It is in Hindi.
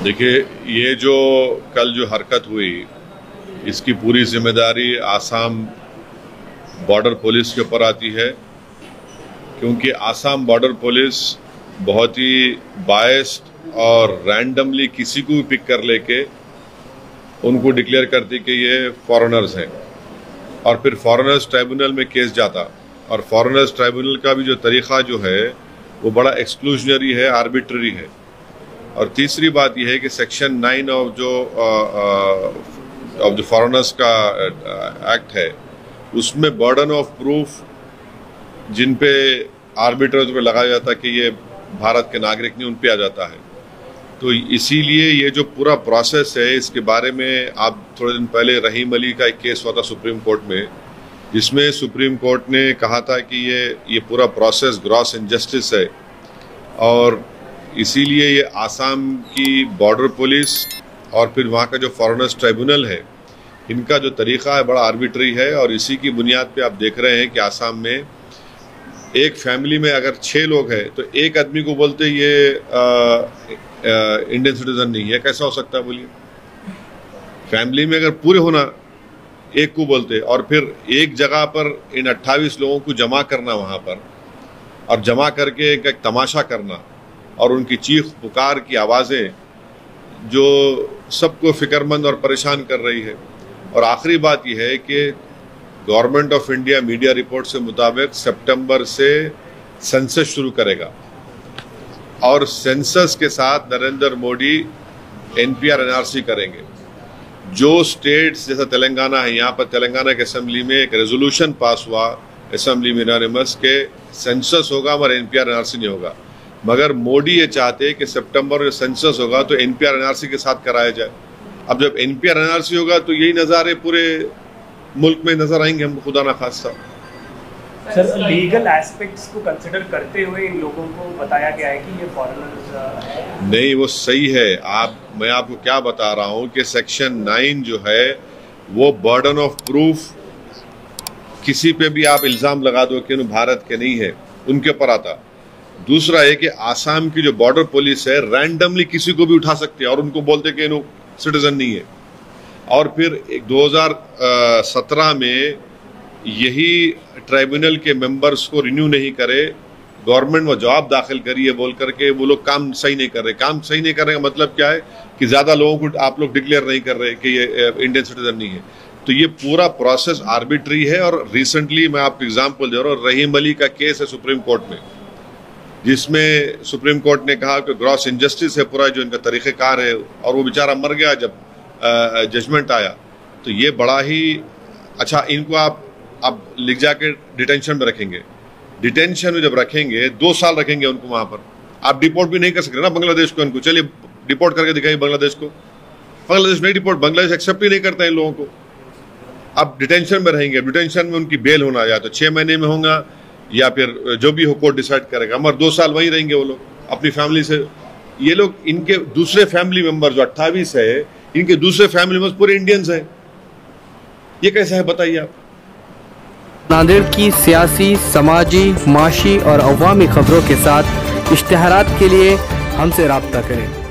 देखिए, ये जो कल जो हरकत हुई, इसकी पूरी जिम्मेदारी आसाम बॉर्डर पुलिस के ऊपर आती है, क्योंकि आसाम बॉर्डर पुलिस बहुत ही बायस्ड और रैंडमली किसी को भी पिक कर लेके उनको डिक्लेयर करती कि ये फॉरेनर्स हैं, और फिर फॉरेनर्स ट्राइब्यूनल में केस जाता। और फॉरेनर्स ट्राइब्यूनल का भी जो तरीक़ा जो है वो बड़ा एक्सक्लूजनरी है, आर्बिट्ररी है। और तीसरी बात यह है कि सेक्शन 9 ऑफ जो फॉरेनर्स का एक्ट है, उसमें बर्डन ऑफ प्रूफ जिन पे आर्बिट्रर्स पे लगाया जाता है कि ये भारत के नागरिक नहीं, उन पे आ जाता है। तो इसीलिए ये जो पूरा प्रोसेस है, इसके बारे में आप थोड़े दिन पहले रहीम अली का एक केस हुआ था सुप्रीम कोर्ट में, जिसमें सुप्रीम कोर्ट ने कहा था कि ये पूरा प्रोसेस ग्रॉस इनजस्टिस है, और इसीलिए ये आसाम की बॉर्डर पुलिस और फिर वहाँ का जो फॉरेनर्स ट्राइब्यूनल है, इनका जो तरीक़ा है बड़ा आर्बिट्री है। और इसी की बुनियाद पे आप देख रहे हैं कि आसाम में एक फैमिली में अगर 6 लोग हैं तो एक आदमी को बोलते ये इंडियन सिटीजन नहीं है। कैसा हो सकता है बोलिए? फैमिली में अगर पूरे होना, एक को बोलते, और फिर एक जगह पर इन 28 लोगों को जमा करना वहाँ पर, और जमा करके एक तमाशा करना, और उनकी चीख पुकार की आवाज़ें जो सबको फिक्रमंद और परेशान कर रही है। और आखिरी बात यह है कि government of India media report के मुताबिक सितंबर से सेंसस शुरू करेगा, और सेंसस के साथ नरेंद्र मोदी एनपीआर एनआरसी करेंगे। जो स्टेट्स जैसा तेलंगाना है, यहाँ पर तेलंगाना की असेंबली में एक रेजोल्यूशन पास हुआ असेंबली में यूनानिमस के सेंसस होगा मगर एनपीआर एनआरसी नहीं होगा। मगर मोदी ये चाहते कि सितंबर में सेंसस होगा तो एनपीआर एनआरसी के साथ कराया जाए। अब जब एनपीआर एनआरसी होगा तो यही नज़ारे पूरे मुल्क में नजर आएंगे हमको, खुदा ना खास्ता। सर, लीगल एस्पेक्ट्स को कंसिडर करते हुए इन लोगों को बताया गया है कि ये फॉरेनर्स नहीं, वो सही है। मैं आपको क्या बता रहा हूँ कि सेक्शन 9 जो है वो बर्डन ऑफ प्रूफ किसी पे भी आप इल्ज़ाम लगा दो कि भारत के नहीं है, उनके ऊपर आता। दूसरा है कि आसाम की जो बॉर्डर पुलिस है रैंडमली किसी को भी उठा सकती है और उनको बोलते कि इन्हों सिटीजन नहीं है। और फिर 2017 में यही ट्राइब्यूनल के मेंबर्स को रिन्यू नहीं करे, गवर्नमेंट वो जवाब दाखिल करी है बोल करके वो लोग काम सही नहीं कर रहे। काम सही नहीं कर रहे का मतलब क्या है कि ज़्यादा लोगों को आप लोग डिक्लेयर नहीं कर रहे कि ये इंडियन सिटीजन नहीं है। तो ये पूरा प्रोसेस आर्बिट्री है। और रिसेंटली मैं आपको एग्जाम्पल दे रहा हूँ, रहीम अली का केस है सुप्रीम कोर्ट में, जिसमें सुप्रीम कोर्ट ने कहा कि ग्रॉस इनजस्टिस है पूरा जो इनका तरीक़ेकार है, और वो बेचारा मर गया जब जजमेंट आया। तो ये बड़ा ही अच्छा, इनको आप अब लिख जाके डिटेंशन में रखेंगे। डिटेंशन में जब रखेंगे 2 साल रखेंगे उनको वहां पर, आप डिपोर्ट भी नहीं कर सकते ना बांग्लादेश को। उनको चलिए डिपोर्ट करके दिखाइए बांग्लादेश को। बांग्लादेश नहीं डिपोर्ट, बांग्लादेश एक्सेप्ट ही नहीं करता है इन लोगों को। अब डिटेंशन में रहेंगे, डिटेंशन में उनकी बेल होना या तो 6 महीने में होगा या फिर जो भी हो कोर्ट डिसाइड करेगा, मगर 2 साल वहीं रहेंगे वो लोग अपनी फैमिली से। ये लोग, इनके दूसरे फैमिली मेंबर जो 28 है, इनके दूसरे फैमिली मेंबर्स पूरे इंडियंस हैं। ये कैसा है बताइए आप? नांदेड़ की सियासी, समाजी, माशी और अवामी खबरों के साथ इश्तिहारात के लिए हमसे राब्ता करें।